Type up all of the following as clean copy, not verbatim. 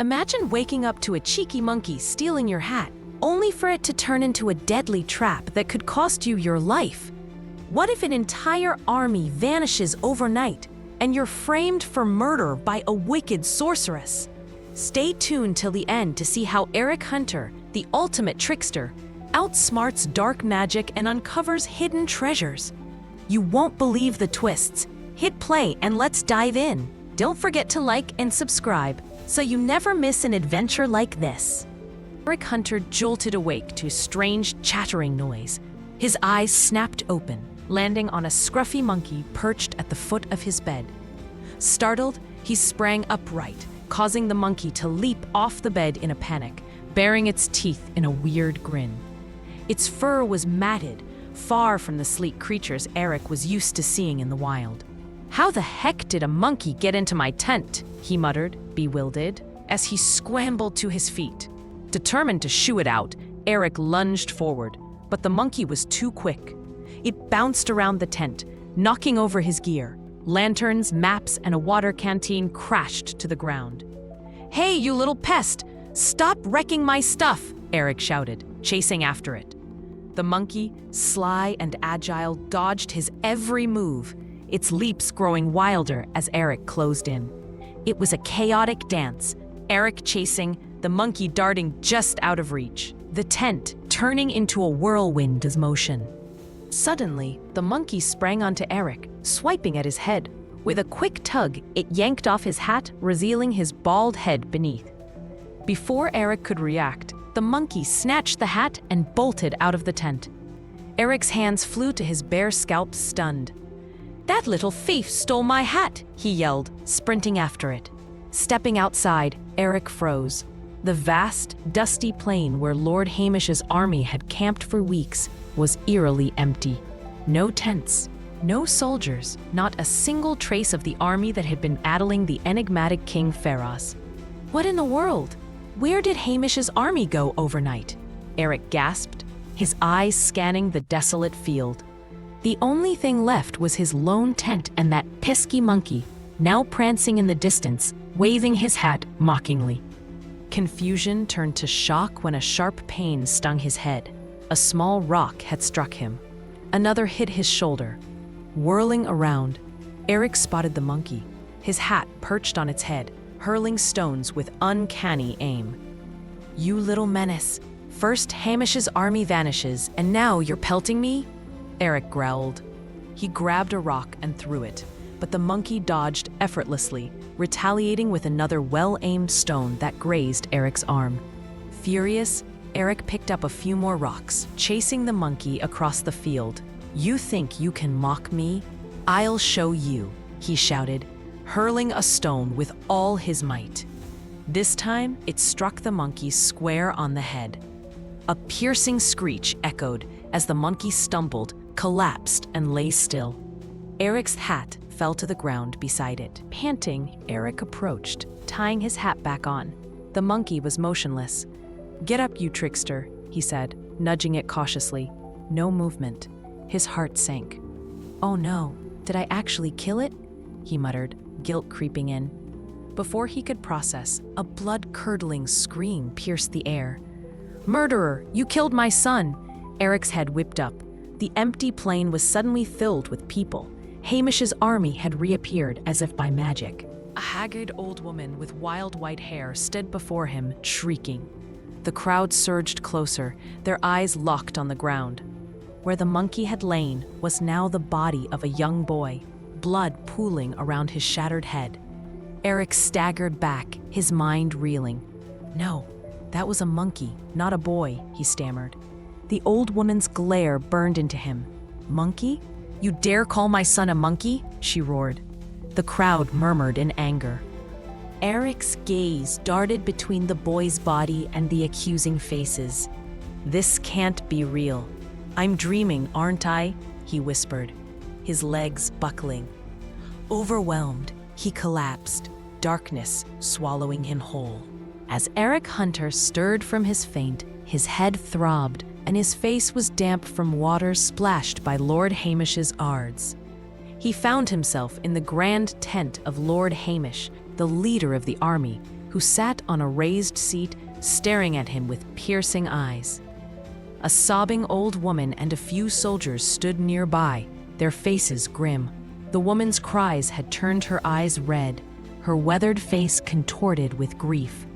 Imagine waking up to a cheeky monkey stealing your hat, only for it to turn into a deadly trap that could cost you your life. What if an entire army vanishes overnight and you're framed for murder by a wicked sorceress? Stay tuned till the end to see how Eric Hunter, the ultimate trickster, outsmarts dark magic and uncovers hidden treasures. You won't believe the twists. Hit play and let's dive in. Don't forget to like and subscribe so you never miss an adventure like this. Eric Hunter jolted awake to a strange chattering noise. His eyes snapped open, landing on a scruffy monkey perched at the foot of his bed. Startled, he sprang upright, causing the monkey to leap off the bed in a panic, baring its teeth in a weird grin. Its fur was matted, far from the sleek creatures Eric was used to seeing in the wild. "How the heck did a monkey get into my tent?" he muttered, bewildered, as he scrambled to his feet. Determined to shoo it out, Eric lunged forward, but the monkey was too quick. It bounced around the tent, knocking over his gear. Lanterns, maps, and a water canteen crashed to the ground. "Hey, you little pest! Stop wrecking my stuff!" Eric shouted, chasing after it. The monkey, sly and agile, dodged his every move, its leaps growing wilder as Eric closed in. It was a chaotic dance, Eric chasing, the monkey darting just out of reach, the tent turning into a whirlwind of motion. Suddenly, the monkey sprang onto Eric, swiping at his head. With a quick tug, it yanked off his hat, revealing his bald head beneath. Before Eric could react, the monkey snatched the hat and bolted out of the tent. Eric's hands flew to his bare scalp, stunned. "That little thief stole my hat!" he yelled, sprinting after it. Stepping outside, Eric froze. The vast, dusty plain where Lord Hamish's army had camped for weeks was eerily empty. No tents, no soldiers, not a single trace of the army that had been battling the enigmatic King Pharos. What in the world? Where did Hamish's army go overnight? Eric gasped, his eyes scanning the desolate field. The only thing left was his lone tent and that pesky monkey, now prancing in the distance, waving his hat mockingly. Confusion turned to shock when a sharp pain stung his head. A small rock had struck him. Another hit his shoulder. Whirling around, Eric spotted the monkey, his hat perched on its head, hurling stones with uncanny aim. "You little menace. First Hamish's army vanishes, and now you're pelting me?" Eric growled. He grabbed a rock and threw it, but the monkey dodged effortlessly, retaliating with another well-aimed stone that grazed Eric's arm. Furious, Eric picked up a few more rocks, chasing the monkey across the field. "You think you can mock me? I'll show you," he shouted, hurling a stone with all his might. This time, it struck the monkey square on the head. A piercing screech echoed as the monkey stumbled, collapsed, and lay still. Eric's hat fell to the ground beside it. Panting, Eric approached, tying his hat back on. The monkey was motionless. "Get up, you trickster," he said, nudging it cautiously. No movement. His heart sank. "Oh no, did I actually kill it?" he muttered, guilt creeping in. Before he could process, a blood-curdling scream pierced the air. "Murderer, you killed my son!" Eric's head whipped up. The empty plain was suddenly filled with people. Hamish's army had reappeared as if by magic. A haggard old woman with wild white hair stood before him, shrieking. The crowd surged closer, their eyes locked on the ground. Where the monkey had lain was now the body of a young boy, blood pooling around his shattered head. Eric staggered back, his mind reeling. "No, that was a monkey, not a boy," he stammered. The old woman's glare burned into him. "Monkey? You dare call my son a monkey?" she roared. The crowd murmured in anger. Eric's gaze darted between the boy's body and the accusing faces. "This can't be real. I'm dreaming, aren't I?" he whispered, his legs buckling. Overwhelmed, he collapsed, darkness swallowing him whole. As Eric Hunter stirred from his faint, his head throbbed, and his face was damp from water splashed by Lord Hamish's ards. He found himself in the grand tent of Lord Hamish, the leader of the army, who sat on a raised seat staring at him with piercing eyes. A sobbing old woman and a few soldiers stood nearby, their faces grim. The woman's cries had turned her eyes red, her weathered face contorted with grief.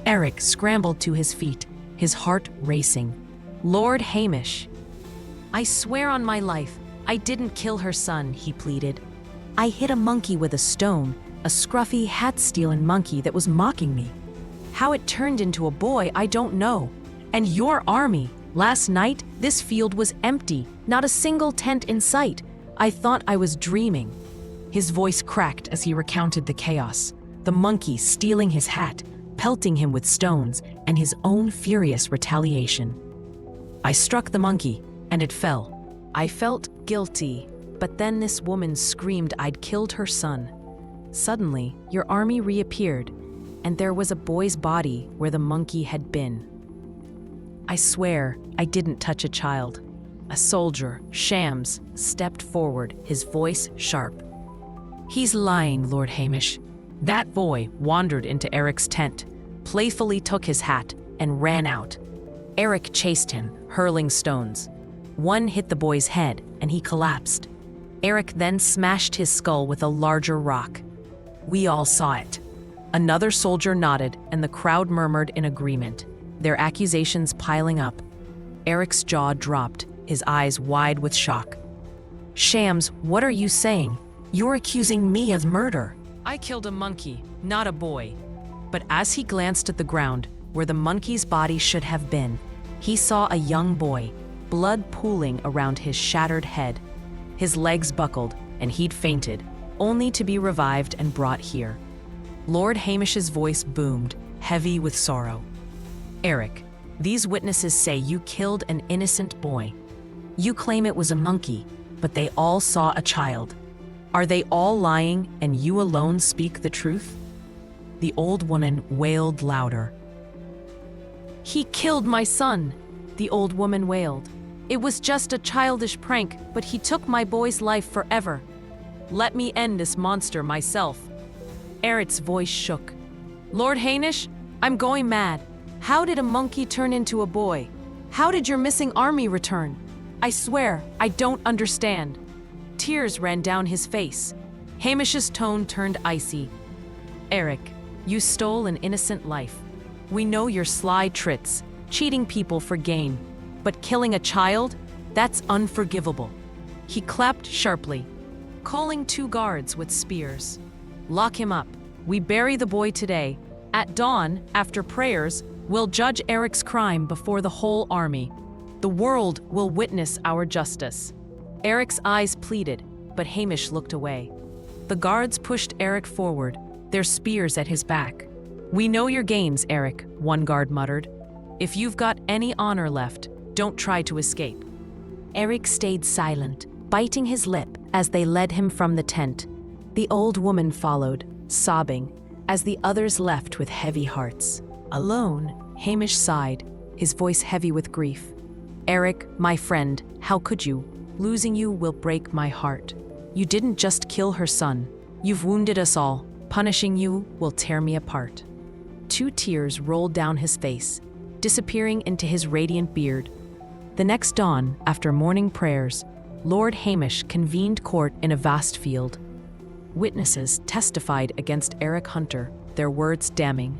Eric scrambled to his feet, his heart racing. "Lord Hamish, I swear on my life, I didn't kill her son," he pleaded. "I hit a monkey with a stone, a scruffy hat-stealing monkey that was mocking me. How it turned into a boy, I don't know. And your army, last night, this field was empty, not a single tent in sight. I thought I was dreaming." His voice cracked as he recounted the chaos, the monkey stealing his hat, pelting him with stones, and his own furious retaliation. "I struck the monkey, and it fell. I felt guilty, but then this woman screamed I'd killed her son. Suddenly, your army reappeared, and there was a boy's body where the monkey had been. I swear I didn't touch a child." A soldier, Shams, stepped forward, his voice sharp. "He's lying, Lord Hamish. That boy wandered into Eric's tent, playfully took his hat, and ran out. Eric chased him, hurling stones. One hit the boy's head, and he collapsed. Eric then smashed his skull with a larger rock. We all saw it." Another soldier nodded, and the crowd murmured in agreement, their accusations piling up. Eric's jaw dropped, his eyes wide with shock. "Shams, what are you saying? You're accusing me of murder." "I killed a monkey, not a boy." But as he glanced at the ground, where the monkey's body should have been, he saw a young boy, blood pooling around his shattered head. His legs buckled, and he'd fainted, only to be revived and brought here. Lord Hamish's voice boomed, heavy with sorrow. "Eric, these witnesses say you killed an innocent boy. You claim it was a monkey, but they all saw a child. Are they all lying and you alone speak the truth?" The old woman wailed louder. "He killed my son," the old woman wailed. "It was just a childish prank, but he took my boy's life forever. Let me end this monster myself." Eric's voice shook. "Lord Hamish, I'm going mad. How did a monkey turn into a boy? How did your missing army return? I swear, I don't understand." Tears ran down his face. Hamish's tone turned icy. "Eric, you stole an innocent life. We know your sly tricks, cheating people for gain. But killing a child? That's unforgivable." He clapped sharply, calling 2 guards with spears. "Lock him up. We bury the boy today. At dawn, after prayers, we'll judge Eric's crime before the whole army. The world will witness our justice." Eric's eyes pleaded, but Hamish looked away. The guards pushed Eric forward, their spears at his back. "We know your games, Eric," one guard muttered. "If you've got any honor left, don't try to escape." Eric stayed silent, biting his lip as they led him from the tent. The old woman followed, sobbing, as the others left with heavy hearts. Alone, Hamish sighed, his voice heavy with grief. "Eric, my friend, how could you? Losing you will break my heart. You didn't just kill her son. You've wounded us all. Punishing you will tear me apart." 2 tears rolled down his face, disappearing into his radiant beard. The next dawn, after morning prayers, Lord Hamish convened court in a vast field. Witnesses testified against Eric Hunter, their words damning.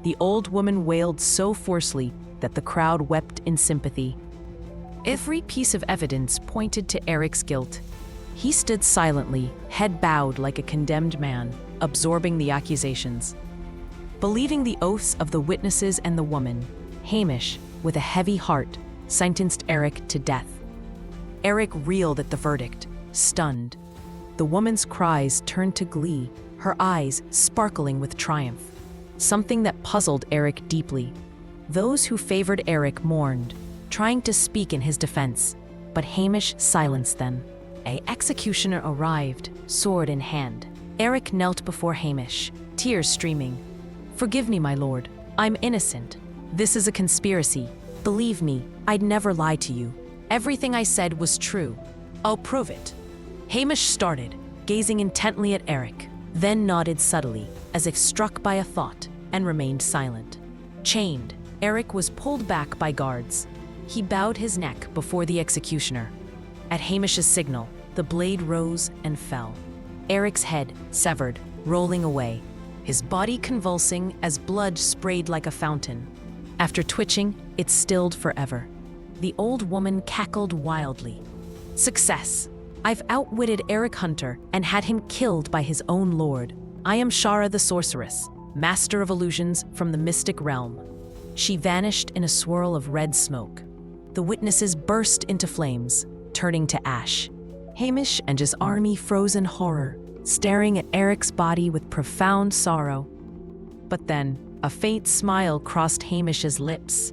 The old woman wailed so forcefully that the crowd wept in sympathy. Every piece of evidence pointed to Eric's guilt. He stood silently, head bowed like a condemned man, absorbing the accusations. Believing the oaths of the witnesses and the woman, Hamish, with a heavy heart, sentenced Eric to death. Eric reeled at the verdict, stunned. The woman's cries turned to glee, her eyes sparkling with triumph, something that puzzled Eric deeply. Those who favored Eric mourned, trying to speak in his defense, but Hamish silenced them. An executioner arrived, sword in hand. Eric knelt before Hamish, tears streaming. "Forgive me, my lord. I'm innocent. This is a conspiracy. Believe me, I'd never lie to you. Everything I said was true. I'll prove it." Hamish started, gazing intently at Eric, then nodded subtly, as if struck by a thought. and remained silent. Chained, Eric was pulled back by guards. He bowed his neck before the executioner. At Hamish's signal, the blade rose and fell. Eric's head severed, rolling away, his body convulsing as blood sprayed like a fountain. After twitching, it stilled forever. The old woman cackled wildly. Success! I've outwitted Eric Hunter and had him killed by his own lord. I am Shara the Sorceress, master of illusions from the mystic realm. She vanished in a swirl of red smoke. The witnesses burst into flames, turning to ash. Hamish and his army froze in horror, staring at Eric's body with profound sorrow. But then, a faint smile crossed Hamish's lips.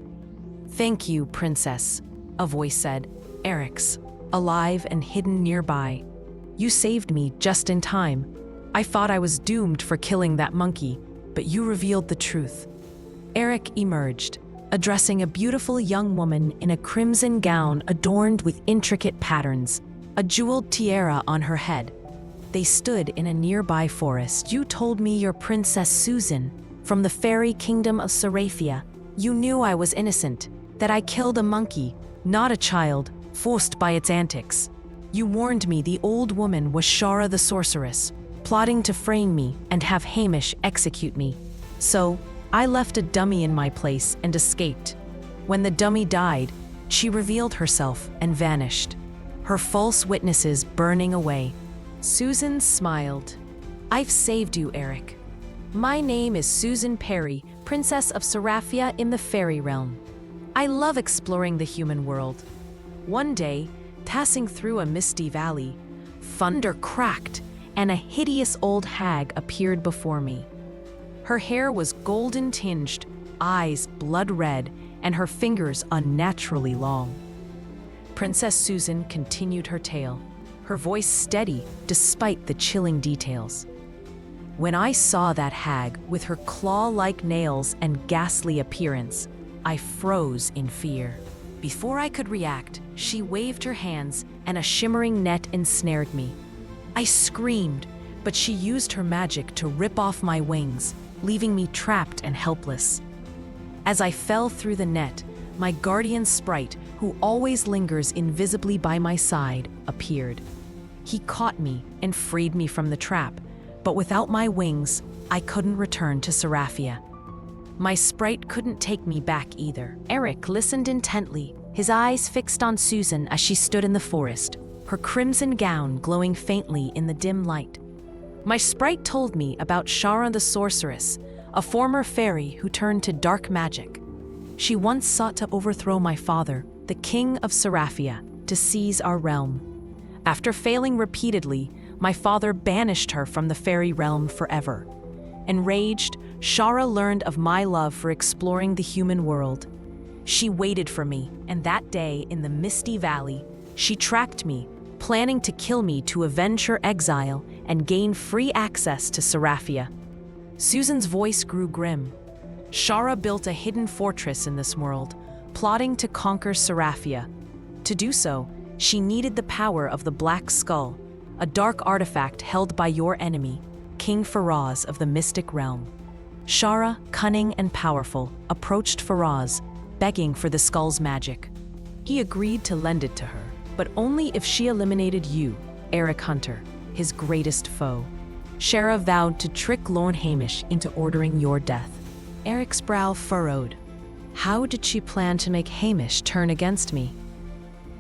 "Thank you, princess," a voice said. "Eric's, alive and hidden nearby. You saved me just in time. I thought I was doomed for killing that monkey, but you revealed the truth." Eric emerged, addressing a beautiful young woman in a crimson gown adorned with intricate patterns, a jeweled tiara on her head. They stood in a nearby forest. "You told me you're Princess Susan, from the fairy kingdom of Seraphia. You knew I was innocent, that I killed a monkey, not a child, forced by its antics. You warned me the old woman was Shara the Sorceress, plotting to frame me and have Hamish execute me. So, I left a dummy in my place and escaped. When the dummy died, she revealed herself and vanished, her false witnesses burning away." Susan smiled. "I've saved you, Eric. My name is Susan Perry, Princess of Seraphia in the fairy realm. I love exploring the human world. One day, passing through a misty valley, thunder cracked and a hideous old hag appeared before me. Her hair was golden tinged, eyes blood red, and her fingers unnaturally long." Princess Susan continued her tale, her voice steady despite the chilling details. "When I saw that hag with her claw-like nails and ghastly appearance, I froze in fear. Before I could react, she waved her hands and a shimmering net ensnared me. I screamed, but she used her magic to rip off my wings, leaving me trapped and helpless. As I fell through the net, my guardian sprite, who always lingers invisibly by my side, appeared. He caught me and freed me from the trap, but without my wings, I couldn't return to Seraphia. My sprite couldn't take me back either." Eric listened intently, his eyes fixed on Susan as she stood in the forest, her crimson gown glowing faintly in the dim light. "My sprite told me about Shara the Sorceress, a former fairy who turned to dark magic. She once sought to overthrow my father, the king of Seraphia, to seize our realm. After failing repeatedly, my father banished her from the fairy realm forever. Enraged, Shara learned of my love for exploring the human world. She waited for me, and that day in the misty valley, she tracked me, planning to kill me to avenge her exile and gain free access to Seraphia." Susan's voice grew grim. "Shara built a hidden fortress in this world, plotting to conquer Seraphia. To do so, she needed the power of the Black Skull, a dark artifact held by your enemy, King Faraz of the mystic realm. Shara, cunning and powerful, approached Faraz, begging for the skull's magic. He agreed to lend it to her, but only if she eliminated you, Eric Hunter, his greatest foe. Shara vowed to trick Lord Hamish into ordering your death." Eric's brow furrowed. How did she plan to make Hamish turn against me?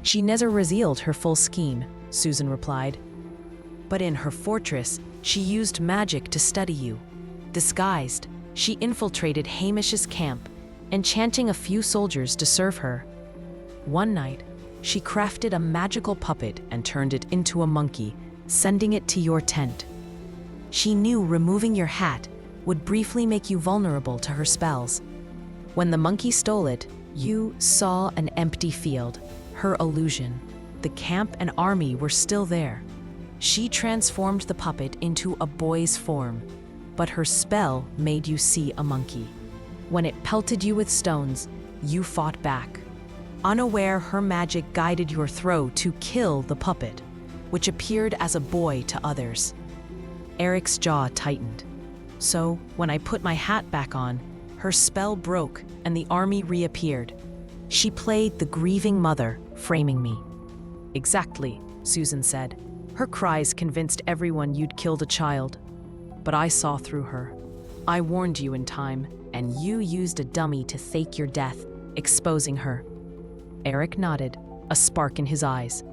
"She never revealed her full scheme," Susan replied. "But in her fortress, she used magic to study you. Disguised, she infiltrated Hamish's camp, enchanting a few soldiers to serve her. One night, she crafted a magical puppet and turned it into a monkey, sending it to your tent. She knew removing your hat would briefly make you vulnerable to her spells. When the monkey stole it, you saw an empty field, her illusion. The camp and army were still there. She transformed the puppet into a boy's form, but her spell made you see a monkey. When it pelted you with stones, you fought back. Unaware, her magic guided your throw to kill the puppet, which appeared as a boy to others." Eric's jaw tightened. So, when I put my hat back on, her spell broke and the army reappeared. She played the grieving mother, framing me. Exactly, Susan said. Her cries convinced everyone you'd killed a child. But I saw through her. I warned you in time, and you used a dummy to fake your death, exposing her. Eric nodded, a spark in his eyes.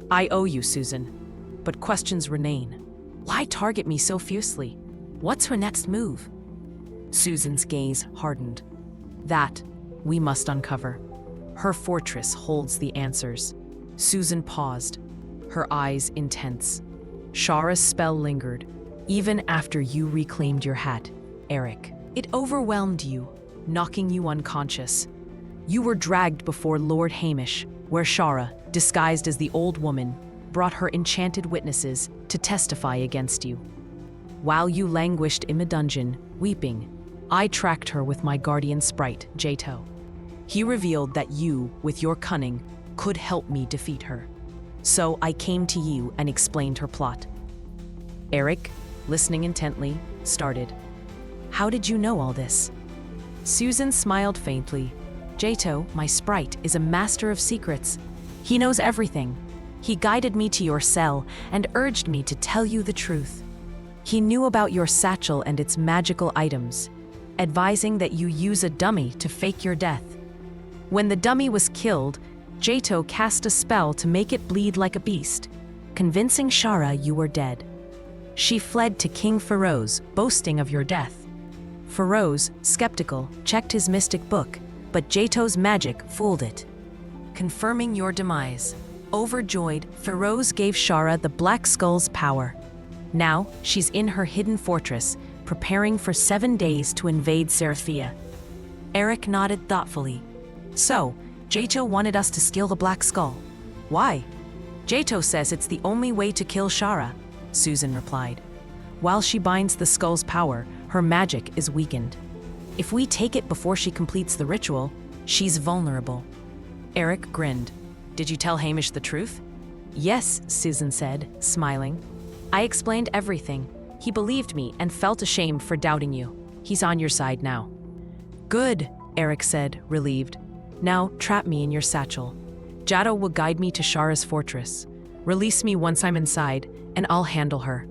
I owe you, Susan. But questions remain. Why target me so fiercely? What's her next move? Susan's gaze hardened. That we must uncover. Her fortress holds the answers. Susan paused, her eyes intense. Shara's spell lingered, even after you reclaimed your hat, Eric. It overwhelmed you, knocking you unconscious. You were dragged before Lord Hamish, where Shara, disguised as the old woman, brought her enchanted witnesses to testify against you. While you languished in the dungeon, weeping, I tracked her with my guardian sprite, Jato. He revealed that you, with your cunning, could help me defeat her. So I came to you and explained her plot. Eric, listening intently, started. How did you know all this? Susan smiled faintly. Jato, my sprite, is a master of secrets. He knows everything. He guided me to your cell and urged me to tell you the truth. He knew about your satchel and its magical items, advising that you use a dummy to fake your death. When the dummy was killed, Jato cast a spell to make it bleed like a beast, convincing Shara you were dead. She fled to King Feroz, boasting of your death. Feroz, skeptical, checked his mystic book, but Jato's magic fooled it, confirming your demise. Overjoyed, Feroz gave Shara the Black Skull's power. Now, she's in her hidden fortress, preparing for 7 days to invade Seraphia. Eric nodded thoughtfully. So, Jato wanted us to steal the Black Skull. Why? Jato says it's the only way to kill Shara, Susan replied. While she binds the skull's power, her magic is weakened. If we take it before she completes the ritual, she's vulnerable. Eric grinned. Did you tell Hamish the truth? Yes, Susan said, smiling. I explained everything. He believed me and felt ashamed for doubting you. He's on your side now. Good, Eric said, relieved. Now trap me in your satchel. Jato will guide me to Shara's fortress. Release me once I'm inside, and I'll handle her.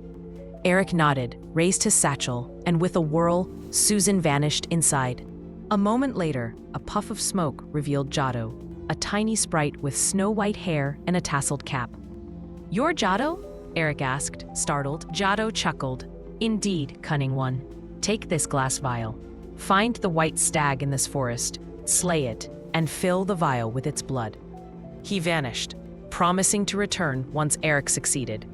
Eric nodded, raised his satchel, and with a whirl, Susan vanished inside. A moment later, a puff of smoke revealed Jato, a tiny sprite with snow-white hair and a tasseled cap. You're Jato? Eric asked, startled. Jato chuckled. Indeed, cunning one. Take this glass vial. Find the white stag in this forest, slay it, and fill the vial with its blood. He vanished, promising to return once Eric succeeded.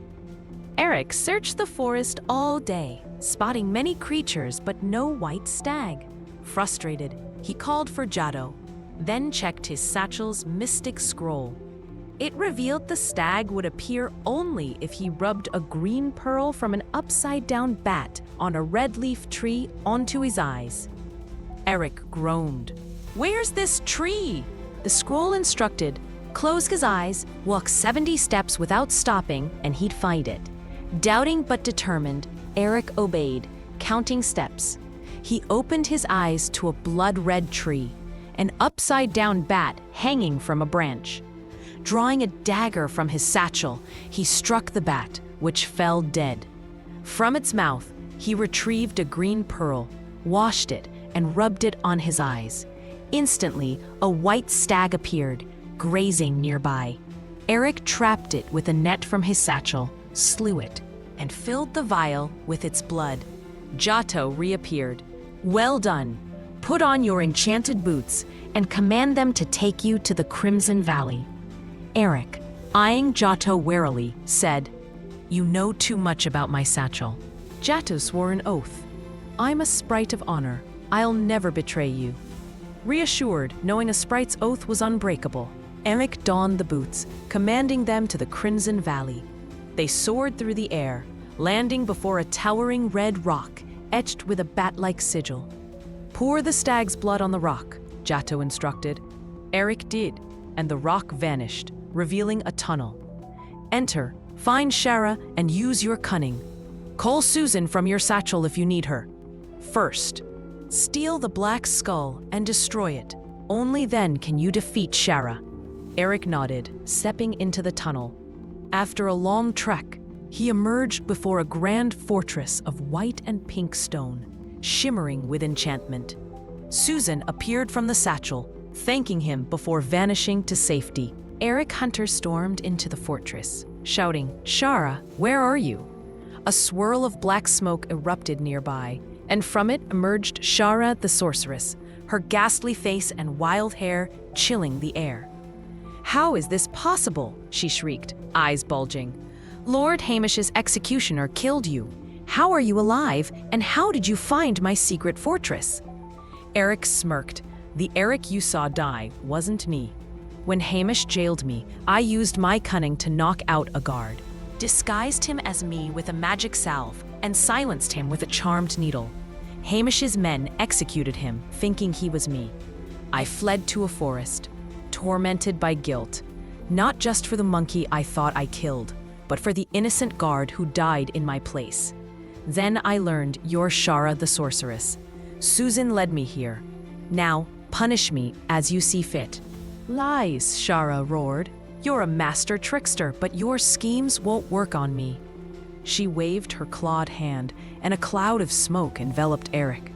Eric searched the forest all day, spotting many creatures but no white stag. Frustrated, he called for Jato, then checked his satchel's mystic scroll. It revealed the stag would appear only if he rubbed a green pearl from an upside-down bat on a red leaf tree onto his eyes. Eric groaned. Where's this tree? The scroll instructed, close his eyes, walk 70 steps without stopping, and he'd find it. Doubting but determined, Eric obeyed, counting steps. He opened his eyes to a blood-red tree, an upside-down bat hanging from a branch. Drawing a dagger from his satchel, he struck the bat, which fell dead. From its mouth, he retrieved a green pearl, washed it, and rubbed it on his eyes. Instantly, a white stag appeared, grazing nearby. Eric trapped it with a net from his satchel, slew it, and filled the vial with its blood. Jato reappeared. Well done. Put on your enchanted boots and command them to take you to the Crimson Valley. Eric, eyeing Jato warily, said, You know too much about my satchel. Jato swore an oath. I'm a sprite of honor. I'll never betray you. Reassured, knowing a sprite's oath was unbreakable, Eric donned the boots, commanding them to the Crimson Valley. They soared through the air, landing before a towering red rock, etched with a bat-like sigil. Pour the stag's blood on the rock, Jato instructed. Eric did, and the rock vanished, revealing a tunnel. Enter, find Shara, and use your cunning. Call Susan from your satchel if you need her. First, steal the black skull and destroy it. Only then can you defeat Shara. Eric nodded, stepping into the tunnel. After a long trek, he emerged before a grand fortress of white and pink stone, shimmering with enchantment. Susan appeared from the satchel, thanking him before vanishing to safety. Eric Hunter stormed into the fortress, shouting, "Shara, where are you?" A swirl of black smoke erupted nearby, and from it emerged Shara the sorceress, her ghastly face and wild hair chilling the air. "How is this possible?" she shrieked, eyes bulging. "Lord Hamish's executioner killed you. How are you alive, and how did you find my secret fortress?" Eric smirked. "The Eric you saw die wasn't me. When Hamish jailed me, I used my cunning to knock out a guard, disguised him as me with a magic salve, and silenced him with a charmed needle. Hamish's men executed him, thinking he was me. I fled to a forest, tormented by guilt, not just for the monkey I thought I killed, but for the innocent guard who died in my place. Then I learned you're Shara the sorceress. Susan led me here. Now, punish me as you see fit." "Lies," Shara roared. "You're a master trickster, but your schemes won't work on me." She waved her clawed hand, and a cloud of smoke enveloped Eric.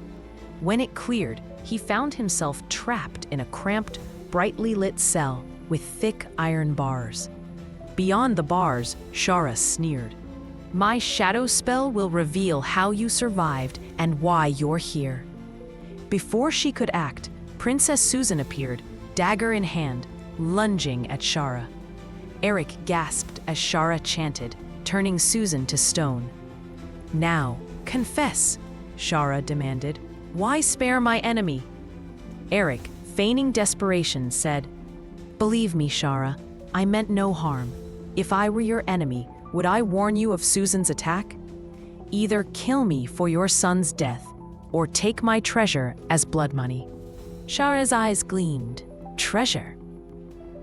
When it cleared, he found himself trapped in a cramped, brightly lit cell with thick iron bars. Beyond the bars, Shara sneered. "My shadow spell will reveal how you survived and why you're here." Before she could act, Princess Susan appeared, dagger in hand, lunging at Shara. Eric gasped as Shara chanted, turning Susan to stone. "Now, confess," Shara demanded. "Why spare my enemy?" Eric, feigning desperation, said, "Believe me, Shara, I meant no harm. If I were your enemy, would I warn you of Susan's attack? Either kill me for your son's death, or take my treasure as blood money." Shara's eyes gleamed. "Treasure?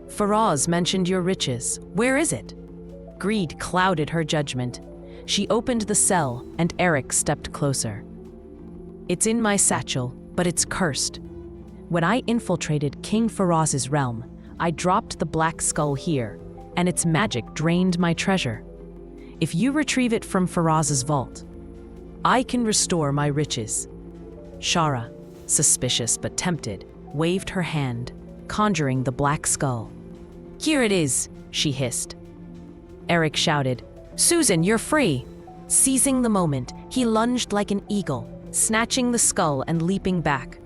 Faraz mentioned your riches. Where is it?" Greed clouded her judgment. She opened the cell, and Eric stepped closer. "It's in my satchel, but it's cursed. When I infiltrated King Faraz's realm, I dropped the black skull here, and its magic drained my treasure. If you retrieve it from Faraz's vault, I can restore my riches." Shara, suspicious but tempted, waved her hand, conjuring the black skull. "Here it is," she hissed. Eric shouted, "Susan, you're free!" Seizing the moment, he lunged like an eagle, snatching the skull and leaping back.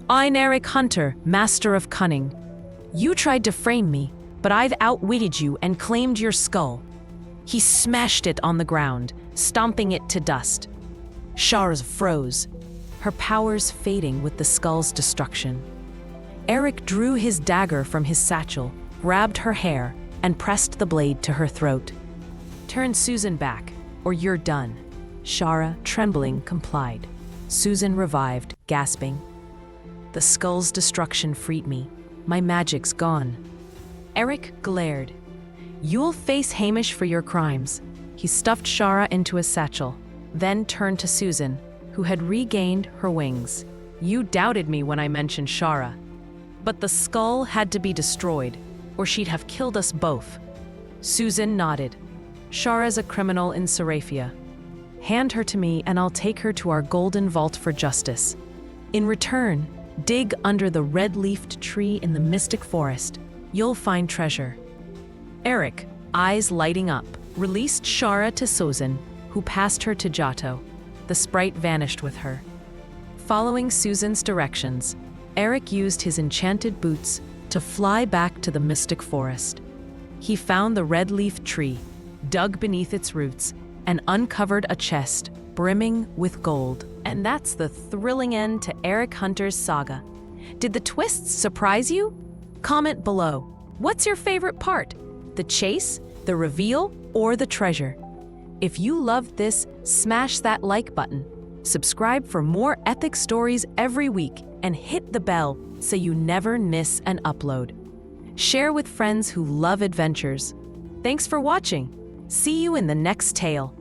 "I'm Eric Hunter, master of cunning. You tried to frame me, but I've outwitted you and claimed your skull." He smashed it on the ground, stomping it to dust. Shara froze, her powers fading with the skull's destruction. Eric drew his dagger from his satchel, grabbed her hair, and pressed the blade to her throat. "Turn Susan back, or you're done." Shara, trembling, complied. Susan revived, gasping. "The skull's destruction freed me. My magic's gone." Eric glared. "You'll face Hamish for your crimes." He stuffed Shara into his satchel, then turned to Susan, who had regained her wings. "You doubted me when I mentioned Shara, but the skull had to be destroyed, or she'd have killed us both." Susan nodded. "Shara's a criminal in Seraphia. Hand her to me and I'll take her to our golden vault for justice. In return, dig under the red-leafed tree in the mystic forest. You'll find treasure." Eric, eyes lighting up, released Shara to Susan, who passed her to Giotto. The sprite vanished with her. Following Susan's directions, Eric used his enchanted boots to fly back to the mystic forest. He found the red-leaf tree, dug beneath its roots, and uncovered a chest brimming with gold. And that's the thrilling end to Eric Hunter's saga. Did the twists surprise you? Comment below. What's your favorite part? The chase, the reveal, or the treasure? If you loved this, smash that like button. Subscribe for more epic stories every week and hit the bell so you never miss an upload. Share with friends who love adventures. Thanks for watching. See you in the next tale.